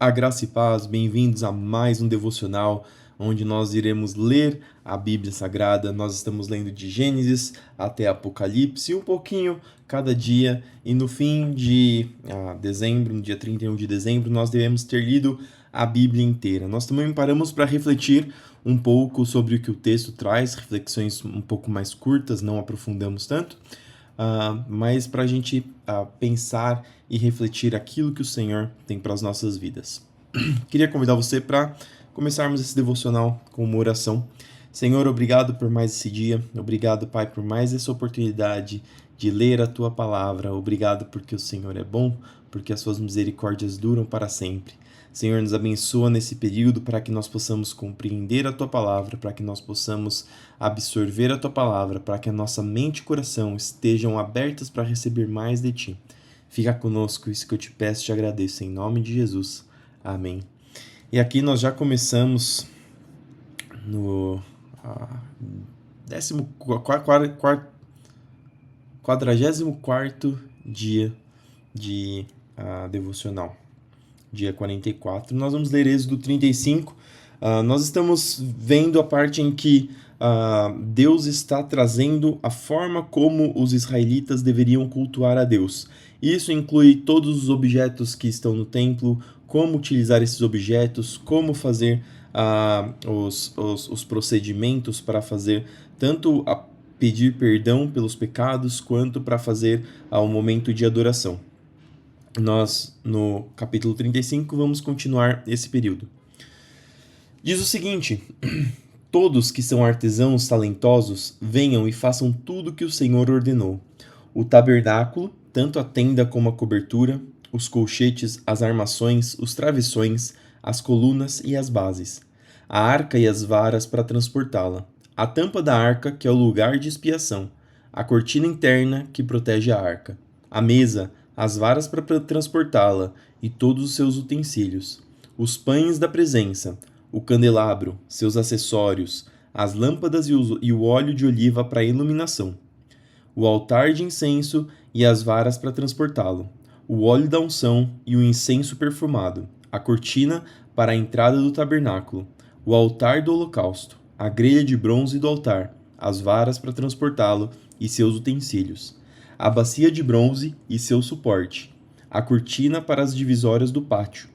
A graça e paz, bem-vindos a mais um devocional onde nós iremos ler a Bíblia Sagrada. Nós estamos lendo de Gênesis até Apocalipse, um pouquinho cada dia, e no fim de dezembro, no dia 31 de dezembro, nós devemos ter lido a Bíblia inteira. Nós também paramos para refletir um pouco sobre o que o texto traz, reflexões um pouco mais curtas, não aprofundamos tanto. Mas para a gente pensar e refletir aquilo que o Senhor tem para as nossas vidas. Queria convidar você para começarmos esse devocional com uma oração. Senhor, obrigado por mais esse dia. Obrigado, Pai, por mais essa oportunidade de ler a Tua palavra. Obrigado porque o Senhor é bom, porque as Suas misericórdias duram para sempre. Senhor, nos abençoa nesse período para que nós possamos compreender a Tua palavra, para que nós possamos absorver a Tua palavra, para que a nossa mente e coração estejam abertas para receber mais de Ti. Fica conosco, isso que eu te peço e te agradeço, em nome de Jesus. Amém. E aqui nós já começamos no 44º dia de devocional. Dia 44. Nós vamos ler Êxodo 35. Nós estamos vendo a parte em que Deus está trazendo a forma como os israelitas deveriam cultuar a Deus. Isso inclui todos os objetos que estão no templo, como utilizar esses objetos, como fazer os procedimentos para fazer tanto pedir perdão pelos pecados, quanto para fazer um momento de adoração. Nós, no capítulo 35, vamos continuar esse período. Diz o seguinte: todos que são artesãos talentosos, venham e façam tudo o que o Senhor ordenou. O tabernáculo, tanto a tenda como a cobertura, os colchetes, as armações, os travessões, as colunas e as bases, a arca e as varas para transportá-la, a tampa da arca, que é o lugar de expiação, a cortina interna que protege a arca, a mesa, as varas para transportá-la e todos os seus utensílios, os pães da presença, o candelabro, seus acessórios, as lâmpadas e o óleo de oliva para iluminação, o altar de incenso e as varas para transportá-lo, o óleo da unção e o incenso perfumado, a cortina para a entrada do tabernáculo, o altar do holocausto, a grelha de bronze do altar, as varas para transportá-lo e seus utensílios, a bacia de bronze e seu suporte, a cortina para as divisórias do pátio,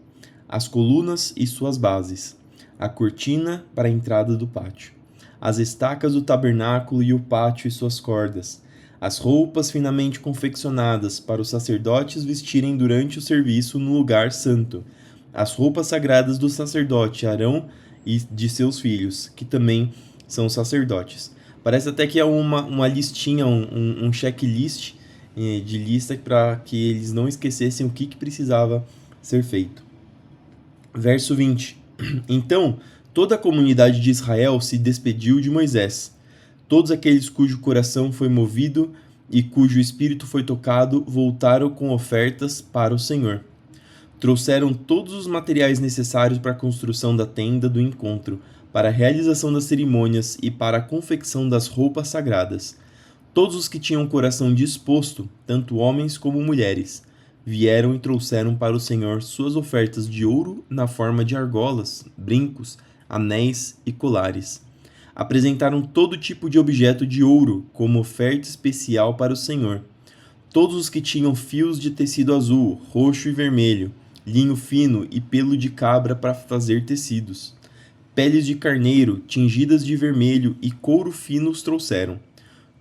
as colunas e suas bases, a cortina para a entrada do pátio, as estacas do tabernáculo e o pátio e suas cordas, as roupas finamente confeccionadas para os sacerdotes vestirem durante o serviço no lugar santo, as roupas sagradas do sacerdote Arão e de seus filhos, que também são sacerdotes. Parece até que é uma listinha, um checklist de lista para que eles não esquecessem o que precisava ser feito. Verso 20. Então, toda a comunidade de Israel se despediu de Moisés. Todos aqueles cujo coração foi movido e cujo espírito foi tocado voltaram com ofertas para o Senhor. Trouxeram todos os materiais necessários para a construção da tenda do encontro, para a realização das cerimônias e para a confecção das roupas sagradas. Todos os que tinham o coração disposto, tanto homens como mulheres, vieram e trouxeram para o Senhor suas ofertas de ouro na forma de argolas, brincos, anéis e colares. Apresentaram todo tipo de objeto de ouro como oferta especial para o Senhor. Todos os que tinham fios de tecido azul, roxo e vermelho, linho fino e pelo de cabra para fazer tecidos, peles de carneiro tingidas de vermelho e couro fino os trouxeram.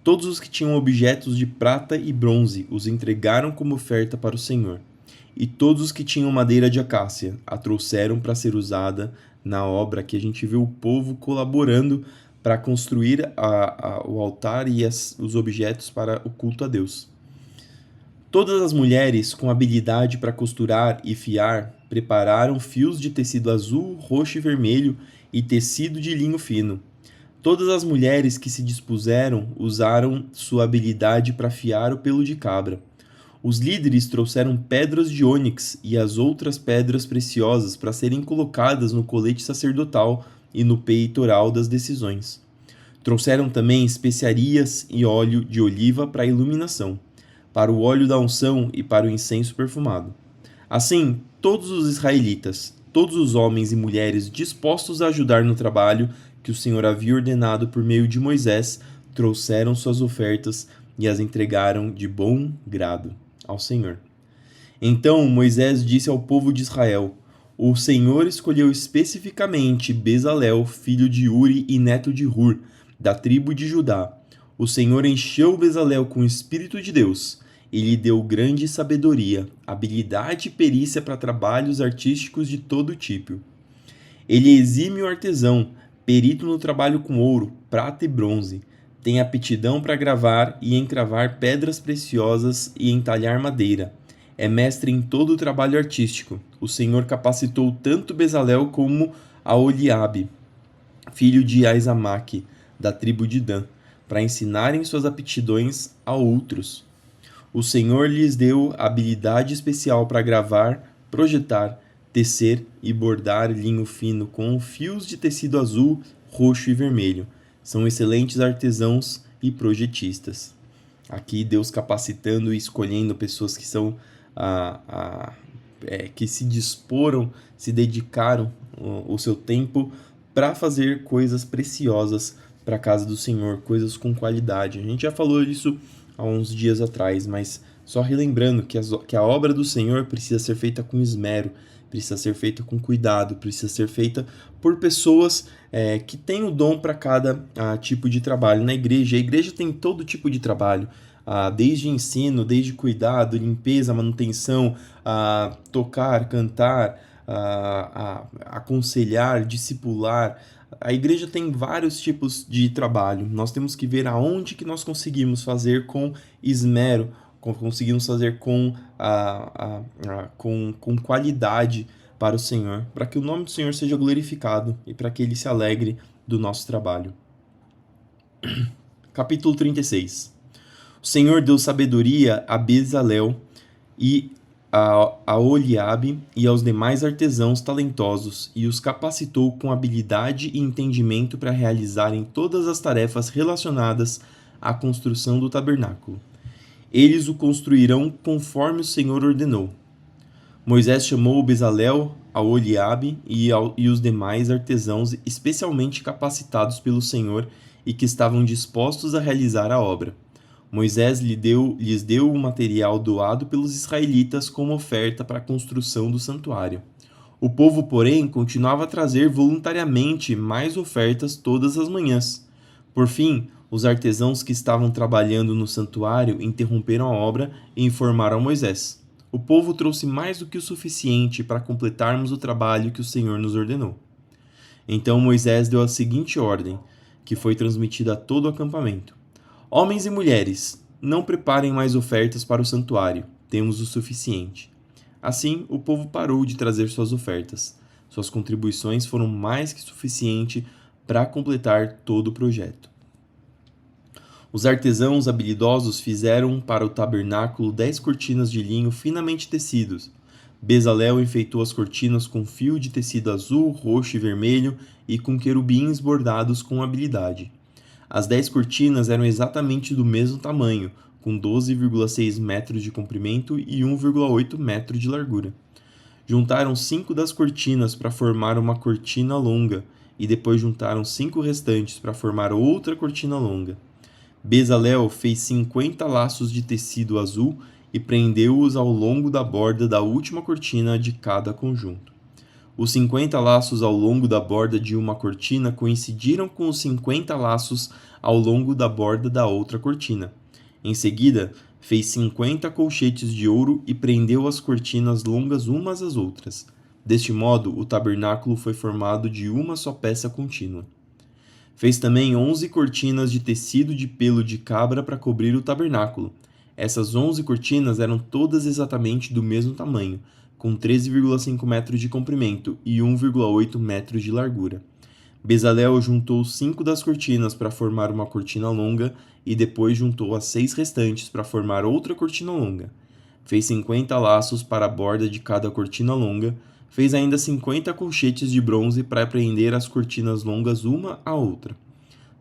Todos os que tinham objetos de prata e bronze os entregaram como oferta para o Senhor. E todos os que tinham madeira de acácia a trouxeram para ser usada na obra que a gente vê o povo colaborando para construir o altar e os objetos para o culto a Deus. Todas as mulheres com habilidade para costurar e fiar prepararam fios de tecido azul, roxo e vermelho e tecido de linho fino. Todas as mulheres que se dispuseram usaram sua habilidade para fiar o pelo de cabra. Os líderes trouxeram pedras de ônix e as outras pedras preciosas para serem colocadas no colete sacerdotal e no peitoral das decisões. Trouxeram também especiarias e óleo de oliva para a iluminação, para o óleo da unção e para o incenso perfumado. Assim, todos os israelitas, todos os homens e mulheres dispostos a ajudar no trabalho que o Senhor havia ordenado por meio de Moisés, trouxeram suas ofertas e as entregaram de bom grado ao Senhor. Então Moisés disse ao povo de Israel: O Senhor escolheu especificamente Bezalel, filho de Uri e neto de Hur, da tribo de Judá. O Senhor encheu Bezalel com o Espírito de Deus e lhe deu grande sabedoria, habilidade e perícia para trabalhos artísticos de todo tipo. Ele é exímio artesão, perito no trabalho com ouro, prata e bronze. Tem aptidão para gravar e encravar pedras preciosas e entalhar madeira. É mestre em todo o trabalho artístico. O Senhor capacitou tanto Bezalel como Aholiabe, filho de Aizamaque, da tribo de Dan, para ensinarem suas aptidões a outros. O Senhor lhes deu habilidade especial para gravar, projetar, tecer e bordar linho fino com fios de tecido azul, roxo e vermelho. São excelentes artesãos e projetistas. Aqui Deus capacitando e escolhendo pessoas que são que se disporam, se dedicaram o seu tempo para fazer coisas preciosas para a casa do Senhor, coisas com qualidade. A gente já falou isso há uns dias atrás, mas só relembrando que a obra do Senhor precisa ser feita com esmero, precisa ser feita com cuidado, precisa ser feita por pessoas que têm o dom para cada tipo de trabalho. Na igreja, a igreja tem todo tipo de trabalho, desde ensino, desde cuidado, limpeza, manutenção, tocar, cantar, aconselhar, discipular. A igreja tem vários tipos de trabalho. Nós temos que ver aonde que nós conseguimos fazer com esmero, conseguimos fazer com qualidade para o Senhor, para que o nome do Senhor seja glorificado e para que Ele se alegre do nosso trabalho. Capítulo 36. O Senhor deu sabedoria a Bezalel e a Aholiabe e aos demais artesãos talentosos e os capacitou com habilidade e entendimento para realizarem todas as tarefas relacionadas à construção do tabernáculo. Eles o construirão conforme o Senhor ordenou. Moisés chamou Bezalel, Aholiabe e os demais artesãos especialmente capacitados pelo Senhor e que estavam dispostos a realizar a obra. Moisés lhes deu o material doado pelos israelitas como oferta para a construção do santuário. O povo, porém, continuava a trazer voluntariamente mais ofertas todas as manhãs. Por fim, os artesãos que estavam trabalhando no santuário interromperam a obra e informaram a Moisés: O povo trouxe mais do que o suficiente para completarmos o trabalho que o Senhor nos ordenou. Então Moisés deu a seguinte ordem, que foi transmitida a todo o acampamento: Homens e mulheres, não preparem mais ofertas para o santuário, temos o suficiente. Assim, o povo parou de trazer suas ofertas. Suas contribuições foram mais que suficiente para completar todo o projeto. Os artesãos habilidosos fizeram para o tabernáculo 10 cortinas de linho finamente tecidos. Bezalel enfeitou as cortinas com fio de tecido azul, roxo e vermelho e com querubins bordados com habilidade. As 10 cortinas eram exatamente do mesmo tamanho, com 12,6 metros de comprimento e 1,8 metro de largura. Juntaram 5 das cortinas para formar uma cortina longa, e depois juntaram 5 restantes para formar outra cortina longa. Bezalel fez 50 laços de tecido azul e prendeu-os ao longo da borda da última cortina de cada conjunto. Os 50 laços ao longo da borda de uma cortina coincidiram com os 50 laços ao longo da borda da outra cortina. Em seguida, fez 50 colchetes de ouro e prendeu as cortinas longas umas às outras. Deste modo, o tabernáculo foi formado de uma só peça contínua. Fez também 11 cortinas de tecido de pelo de cabra para cobrir o tabernáculo. Essas 11 cortinas eram todas exatamente do mesmo tamanho, com 13,5 metros de comprimento e 1,8 metros de largura. Bezalel juntou 5 das cortinas para formar uma cortina longa e depois juntou as 6 restantes para formar outra cortina longa. Fez 50 laços para a borda de cada cortina longa. Fez ainda 50 colchetes de bronze para prender as cortinas longas uma à outra.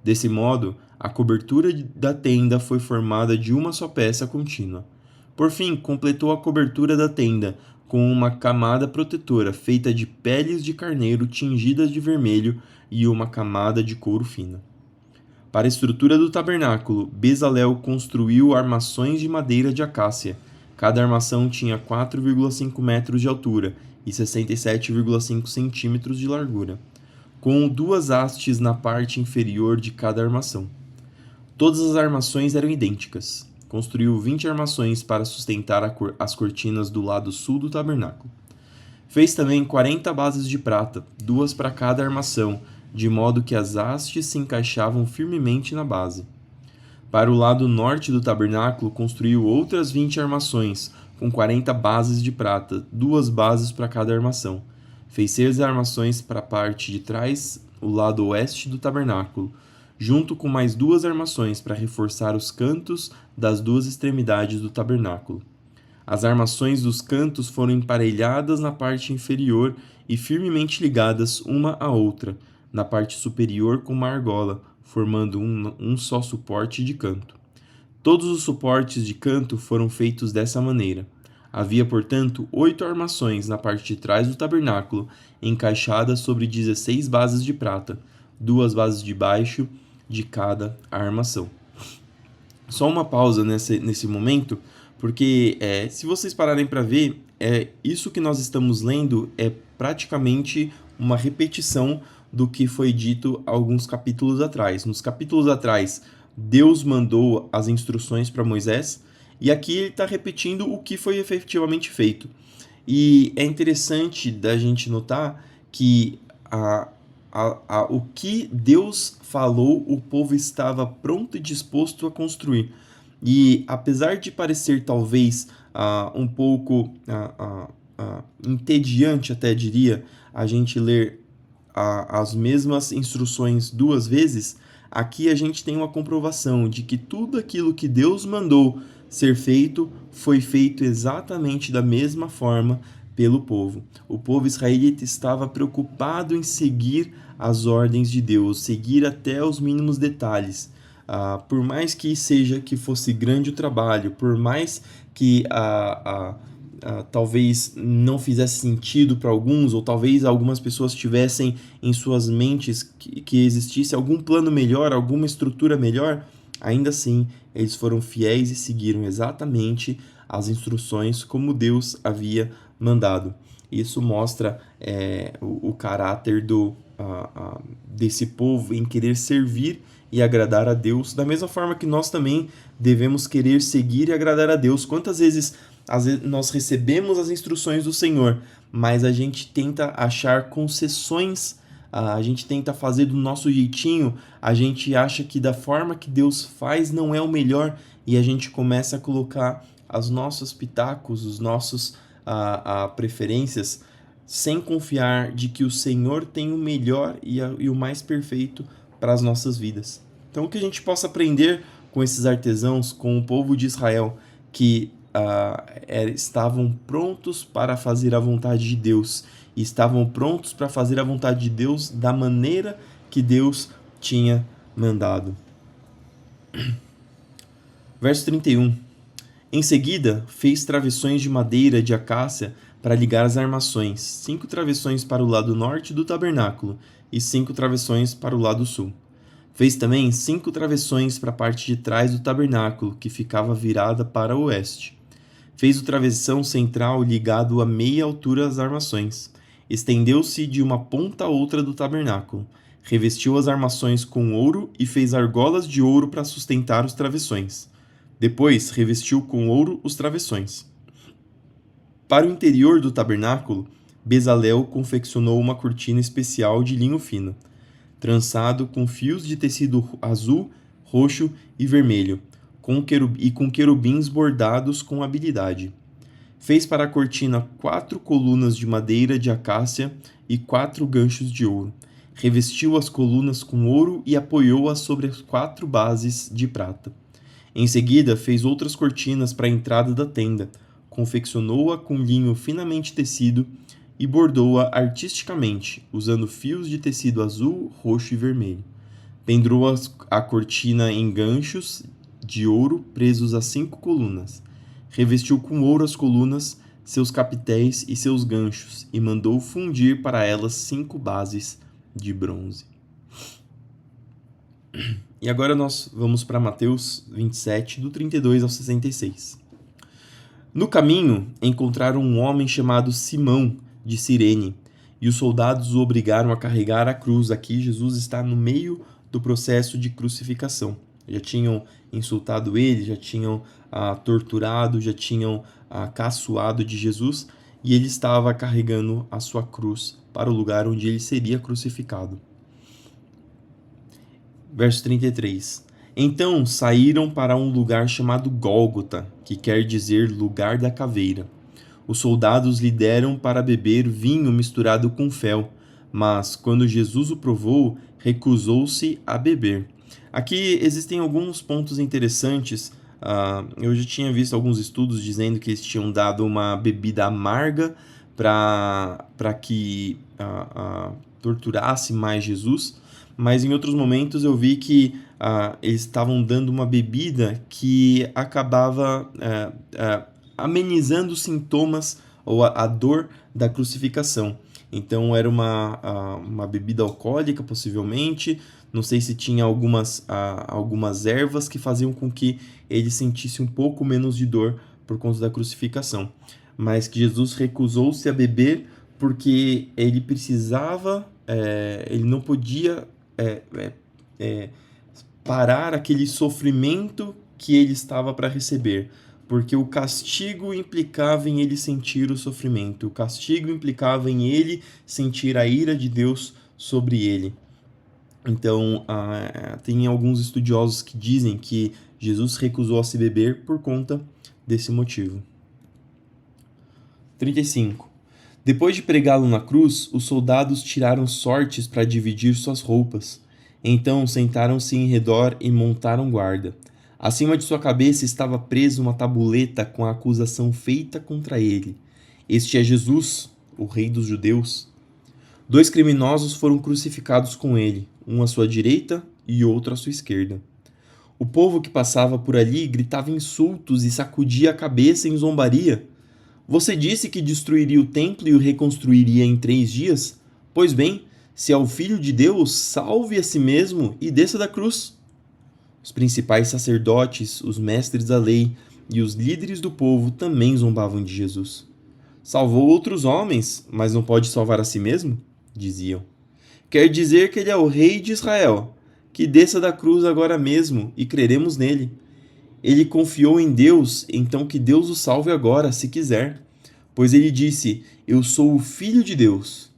Desse modo, a cobertura da tenda foi formada de uma só peça contínua. Por fim, completou a cobertura da tenda com uma camada protetora feita de peles de carneiro tingidas de vermelho e uma camada de couro fino. Para a estrutura do tabernáculo, Bezalel construiu armações de madeira de acácia. Cada armação tinha 4,5 metros de altura e 67,5 centímetros de largura, com 2 hastes na parte inferior de cada armação. Todas as armações eram idênticas. Construiu 20 armações para sustentar as cortinas do lado sul do tabernáculo. Fez também 40 bases de prata, 2 para cada armação, de modo que as hastes se encaixavam firmemente na base. Para o lado norte do tabernáculo, construiu outras 20 armações, com 40 bases de prata, 2 bases para cada armação. Fez 6 armações para a parte de trás, o lado oeste do tabernáculo, junto com mais 2 armações para reforçar os cantos das 2 extremidades do tabernáculo. As armações dos cantos foram emparelhadas na parte inferior e firmemente ligadas uma à outra, na parte superior com uma argola, formando um só suporte de canto. Todos os suportes de canto foram feitos dessa maneira. Havia, portanto, 8 armações na parte de trás do tabernáculo, encaixadas sobre 16 bases de prata, 2 bases de baixo de cada armação. Só uma pausa nesse momento, porque se vocês pararem para ver, isso que nós estamos lendo é praticamente uma repetição do que foi dito alguns capítulos atrás. Nos capítulos atrás, Deus mandou as instruções para Moisés, e aqui ele está repetindo o que foi efetivamente feito. E é interessante da gente notar que o que Deus falou, o povo estava pronto e disposto a construir. E apesar de parecer talvez um pouco entediante, até diria, a gente ler as mesmas instruções 2 vezes, aqui a gente tem uma comprovação de que tudo aquilo que Deus mandou ser feito foi feito exatamente da mesma forma pelo povo. O povo israelita estava preocupado em seguir as ordens de Deus, seguir até os mínimos detalhes. Por mais que fosse grande o trabalho, por mais que talvez não fizesse sentido para alguns, ou talvez algumas pessoas tivessem em suas mentes que existisse algum plano melhor, alguma estrutura melhor, ainda assim eles foram fiéis e seguiram exatamente as instruções como Deus havia mandado. Isso mostra o caráter desse povo em querer servir e agradar a Deus, da mesma forma que nós também devemos querer seguir e agradar a Deus. Quantas vezes nós recebemos as instruções do Senhor, mas a gente tenta achar concessões, a gente tenta fazer do nosso jeitinho, a gente acha que da forma que Deus faz não é o melhor, e a gente começa a colocar os nossos pitacos, os nossos preferências, sem confiar de que o Senhor tem o melhor e o mais perfeito para as nossas vidas. Então, que a gente possa aprender com esses artesãos, com o povo de Israel, que estavam prontos para fazer a vontade de Deus, e estavam prontos para fazer a vontade de Deus da maneira que Deus tinha mandado. Verso 31. Em seguida, fez travessões de madeira de acácia para ligar as armações, 5 travessões para o lado norte do tabernáculo e 5 travessões para o lado sul. Fez também 5 travessões para a parte de trás do tabernáculo, que ficava virada para o oeste. Fez o travessão central ligado a meia altura às armações. Estendeu-se de uma ponta a outra do tabernáculo. Revestiu as armações com ouro e fez argolas de ouro para sustentar os travessões. Depois, revestiu com ouro os travessões. Para o interior do tabernáculo, Bezalel confeccionou uma cortina especial de linho fino, trançado com fios de tecido azul, roxo e vermelho, com querubins bordados com habilidade. Fez para a cortina 4 colunas de madeira de acácia e 4 ganchos de ouro. Revestiu as colunas com ouro e apoiou-as sobre as 4 bases de prata. Em seguida, fez outras cortinas para a entrada da tenda, confeccionou-a com linho finamente tecido e bordou-a artisticamente, usando fios de tecido azul, roxo e vermelho. Pendurou a cortina em ganchos de ouro presos a 5 colunas. Revestiu com ouro as colunas, seus capitéis e seus ganchos, e mandou fundir para elas 5 bases de bronze. E agora nós vamos para Mateus 27, do 32 ao 66. No caminho, encontraram um homem chamado Simão, de Cirene, e os soldados o obrigaram a carregar a cruz. Aqui Jesus está no meio do processo de crucificação. Já tinham insultado ele, já tinham torturado, já tinham caçoado de Jesus, e ele estava carregando a sua cruz para o lugar onde ele seria crucificado. Verso 33. Então saíram para um lugar chamado Gólgota, que quer dizer lugar da caveira. Os soldados lhe deram para beber vinho misturado com fel, mas quando Jesus o provou, recusou-se a beber. Aqui existem alguns pontos interessantes. Eu já tinha visto alguns estudos dizendo que eles tinham dado uma bebida amarga para que torturasse mais Jesus, mas em outros momentos eu vi que eles estavam dando uma bebida que acabava amenizando os sintomas ou a dor da crucificação. Então era uma bebida alcoólica, possivelmente. Não sei se tinha algumas ervas que faziam com que ele sentisse um pouco menos de dor por conta da crucificação. Mas que Jesus recusou-se a beber porque ele precisava, ele não podia parar aquele sofrimento que ele estava para receber, porque o castigo implicava em ele sentir o sofrimento, o castigo implicava em ele sentir a ira de Deus sobre ele. Então, tem alguns estudiosos que dizem que Jesus recusou a se beber por conta desse motivo. 35. Depois de pregá-lo na cruz, os soldados tiraram sortes para dividir suas roupas. Então sentaram-se em redor e montaram guarda. Acima de sua cabeça estava presa uma tabuleta com a acusação feita contra ele. Este é Jesus, o Rei dos Judeus. 2 criminosos foram crucificados com ele, um à sua direita e outro à sua esquerda. O povo que passava por ali gritava insultos e sacudia a cabeça em zombaria. Você disse que destruiria o templo e o reconstruiria em 3 dias? Pois bem, se é o Filho de Deus, salve a si mesmo e desça da cruz. Os principais sacerdotes, os mestres da lei e os líderes do povo também zombavam de Jesus. Salvou outros homens, mas não pode salvar a si mesmo? Diziam. Quer dizer que ele é o rei de Israel. Que desça da cruz agora mesmo e creremos nele. Ele confiou em Deus, então que Deus o salve agora, se quiser. Pois ele disse, eu sou o Filho de Deus.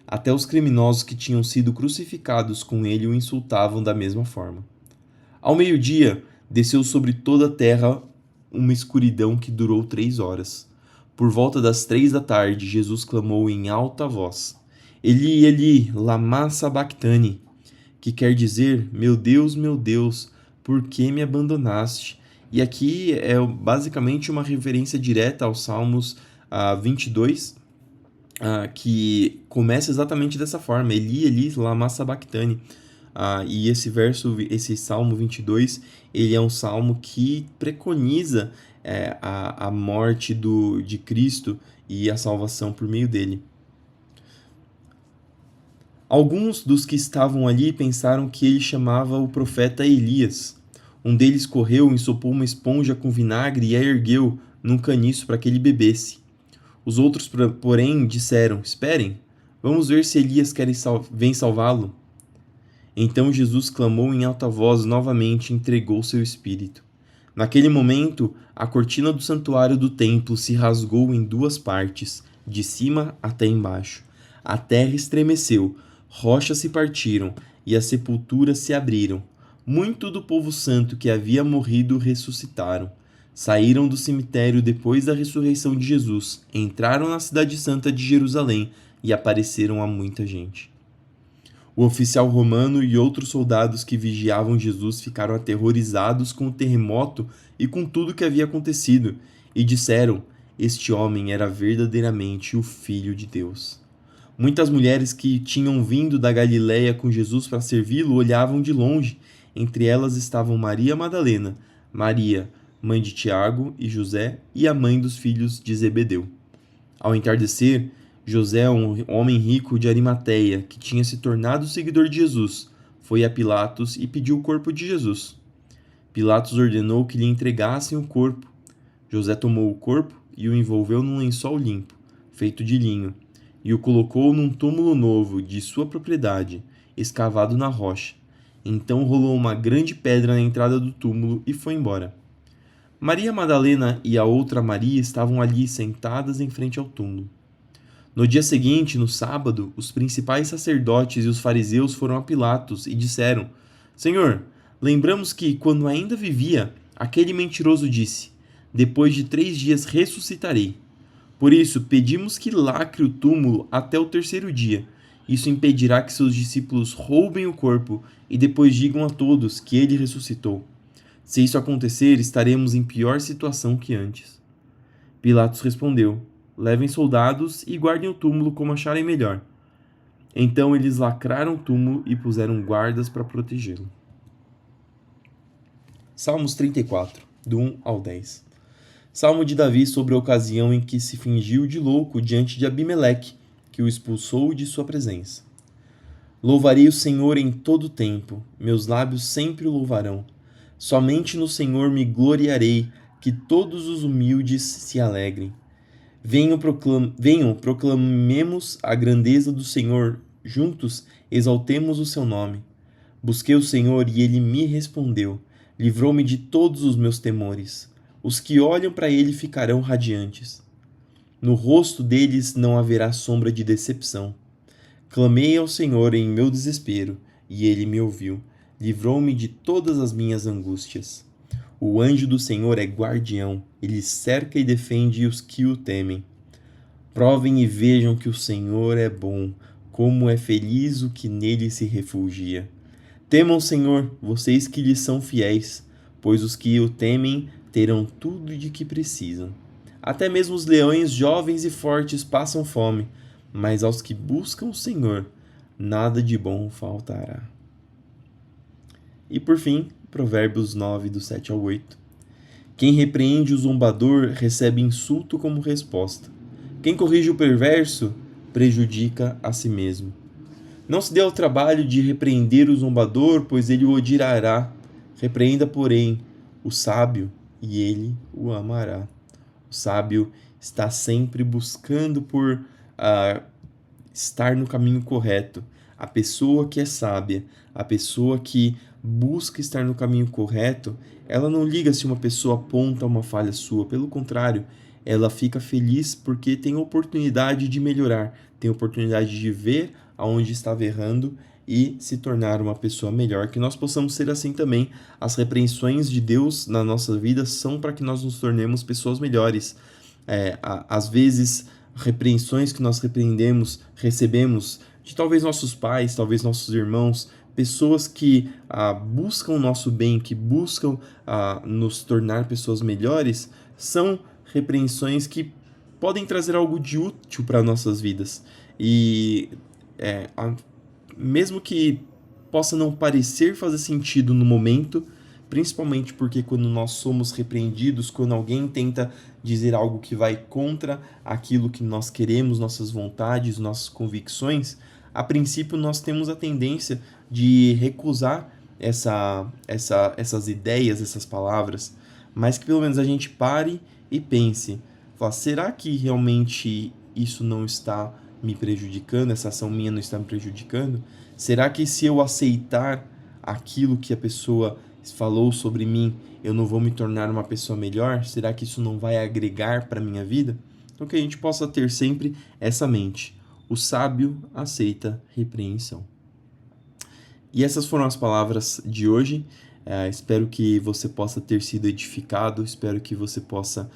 Até os criminosos que tinham sido crucificados com ele o insultavam da mesma forma. Ao meio-dia, desceu sobre toda a terra uma escuridão que durou 3 horas. Por volta das 3 da tarde, Jesus clamou em alta voz, Eli, Eli, lama sabachthani, que quer dizer, meu Deus, por que me abandonaste? E aqui é basicamente uma referência direta aos Salmos 22, que começa exatamente dessa forma, Eli, Eli, lama sabachthani. E esse Salmo 22, ele é um salmo que preconiza a morte de Cristo e a salvação por meio dele. Alguns dos que estavam ali pensaram que ele chamava o profeta Elias. Um deles correu, ensopou uma esponja com vinagre e a ergueu num caniço para que ele bebesse. Os outros, porém, disseram, esperem, vamos ver se Elias vem salvá-lo. Então Jesus clamou em alta voz novamente e entregou seu espírito. Naquele momento, a cortina do santuário do templo se rasgou em 2 partes, de cima até embaixo. A terra estremeceu, rochas se partiram e as sepulturas se abriram. Muito do povo santo que havia morrido ressuscitaram. Saíram do cemitério depois da ressurreição de Jesus, entraram na cidade santa de Jerusalém e apareceram a muita gente. O oficial romano e outros soldados que vigiavam Jesus ficaram aterrorizados com o terremoto e com tudo que havia acontecido, e disseram, este homem era verdadeiramente o Filho de Deus. Muitas mulheres que tinham vindo da Galiléia com Jesus para servi-lo olhavam de longe. Entre elas estavam Maria Madalena, Maria, mãe de Tiago e José, e a mãe dos filhos de Zebedeu. Ao entardecer, José, um homem rico de Arimateia, que tinha se tornado seguidor de Jesus, foi a Pilatos e pediu o corpo de Jesus. Pilatos ordenou que lhe entregassem o corpo. José tomou o corpo e o envolveu num lençol limpo, feito de linho, e o colocou num túmulo novo de sua propriedade, escavado na rocha. Então rolou uma grande pedra na entrada do túmulo e foi embora. Maria Madalena e a outra Maria estavam ali sentadas em frente ao túmulo. No dia seguinte, no sábado, os principais sacerdotes e os fariseus foram a Pilatos e disseram: Senhor, lembramos que, quando ainda vivia, aquele mentiroso disse: Depois de 3 dias ressuscitarei. Por isso, pedimos que lacre o túmulo até o terceiro dia. Isso impedirá que seus discípulos roubem o corpo e depois digam a todos que ele ressuscitou. Se isso acontecer, estaremos em pior situação que antes. Pilatos respondeu: Levem soldados e guardem o túmulo como acharem melhor. Então eles lacraram o túmulo e puseram guardas para protegê-lo. Salmos 34, do 1 ao 10. Salmo de Davi sobre a ocasião em que se fingiu de louco diante de Abimeleque, que o expulsou de sua presença. Louvarei o Senhor em todo o tempo, meus lábios sempre o louvarão. Somente no Senhor me gloriarei, que todos os humildes se alegrem. Venham, proclamemos a grandeza do Senhor, juntos exaltemos o seu nome. Busquei o Senhor e ele me respondeu, livrou-me de todos os meus temores. Os que olham para ele ficarão radiantes. No rosto deles não haverá sombra de decepção. Clamei ao Senhor em meu desespero, e ele me ouviu. Livrou-me de todas as minhas angústias. O anjo do Senhor é guardião, ele cerca e defende os que o temem. Provem e vejam que o Senhor é bom, como é feliz o que nele se refugia. Temam o Senhor, vocês que lhe são fiéis, pois os que o temem terão tudo de que precisam. Até mesmo os leões jovens e fortes passam fome, mas aos que buscam o Senhor, nada de bom faltará. E por fim, Provérbios 9, do 7 ao 8. Quem repreende o zombador recebe insulto como resposta. Quem corrige o perverso prejudica a si mesmo. Não se dê ao trabalho de repreender o zombador, pois ele o odiará. Repreenda, porém, o sábio, e ele o amará. O sábio está sempre buscando por estar no caminho correto. A pessoa que é sábia, a pessoa que busca estar no caminho correto, ela não liga se uma pessoa aponta uma falha sua. Pelo contrário, ela fica feliz porque tem oportunidade de melhorar, tem oportunidade de ver aonde estava errando e se tornar uma pessoa melhor. Que nós possamos ser assim também. As repreensões de Deus na nossa vida são para que nós nos tornemos pessoas melhores. Às vezes, repreensões que nós recebemos de talvez nossos pais, talvez nossos irmãos, pessoas que buscam o nosso bem, que buscam nos tornar pessoas melhores, são repreensões que podem trazer algo de útil para nossas vidas. E mesmo que possa não parecer fazer sentido no momento, principalmente porque quando nós somos repreendidos, quando alguém tenta dizer algo que vai contra aquilo que nós queremos, nossas vontades, nossas convicções, a princípio nós temos a tendência de recusar essas ideias, essas palavras, mas que pelo menos a gente pare e pense, será que realmente isso não está me prejudicando, essa ação minha não está me prejudicando? Será que se eu aceitar aquilo que a pessoa falou sobre mim, eu não vou me tornar uma pessoa melhor? Será que isso não vai agregar para a minha vida? Então que a gente possa ter sempre essa mente. O sábio aceita repreensão. E essas foram as palavras de hoje. Espero que você possa ter sido edificado, espero que você possa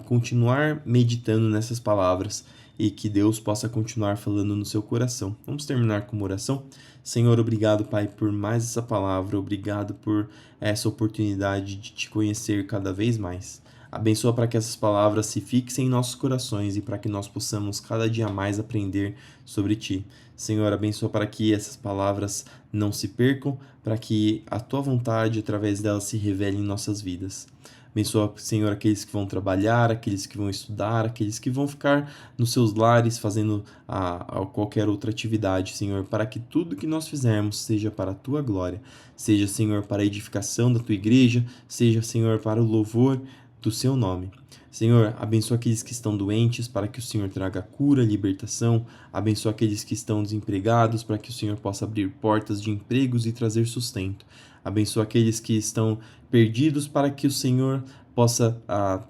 continuar meditando nessas palavras e que Deus possa continuar falando no seu coração. Vamos terminar com uma oração? Senhor, obrigado, Pai, por mais essa palavra, obrigado por essa oportunidade de te conhecer cada vez mais. Abençoa para que essas palavras se fixem em nossos corações e para que nós possamos cada dia mais aprender sobre Ti. Senhor, abençoa para que essas palavras não se percam, para que a Tua vontade, através delas, se revele em nossas vidas. Abençoa, Senhor, aqueles que vão trabalhar, aqueles que vão estudar, aqueles que vão ficar nos seus lares fazendo qualquer outra atividade, Senhor, para que tudo que nós fizermos seja para a Tua glória. Seja, Senhor, para a edificação da Tua igreja, seja, Senhor, para o louvor do Seu nome. Senhor, abençoa aqueles que estão doentes para que o Senhor traga cura, libertação. Abençoa aqueles que estão desempregados para que o Senhor possa abrir portas de empregos e trazer sustento. Abençoa aqueles que estão perdidos para que o Senhor possa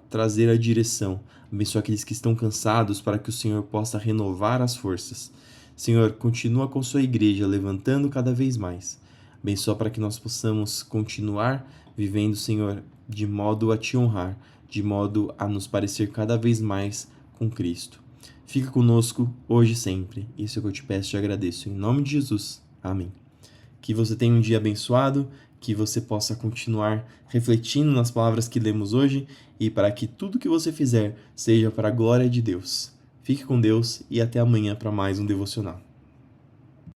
trazer a direção. Abençoa aqueles que estão cansados para que o Senhor possa renovar as forças. Senhor, continua com sua igreja, levantando cada vez mais. Abençoa para que nós possamos continuar vivendo, Senhor, de modo a te honrar, de modo a nos parecer cada vez mais com Cristo. Fica conosco hoje e sempre. Isso é o que eu te peço e te agradeço. Em nome de Jesus. Amém. Que você tenha um dia abençoado, que você possa continuar refletindo nas palavras que lemos hoje e para que tudo que você fizer seja para a glória de Deus. Fique com Deus e até amanhã para mais um devocional.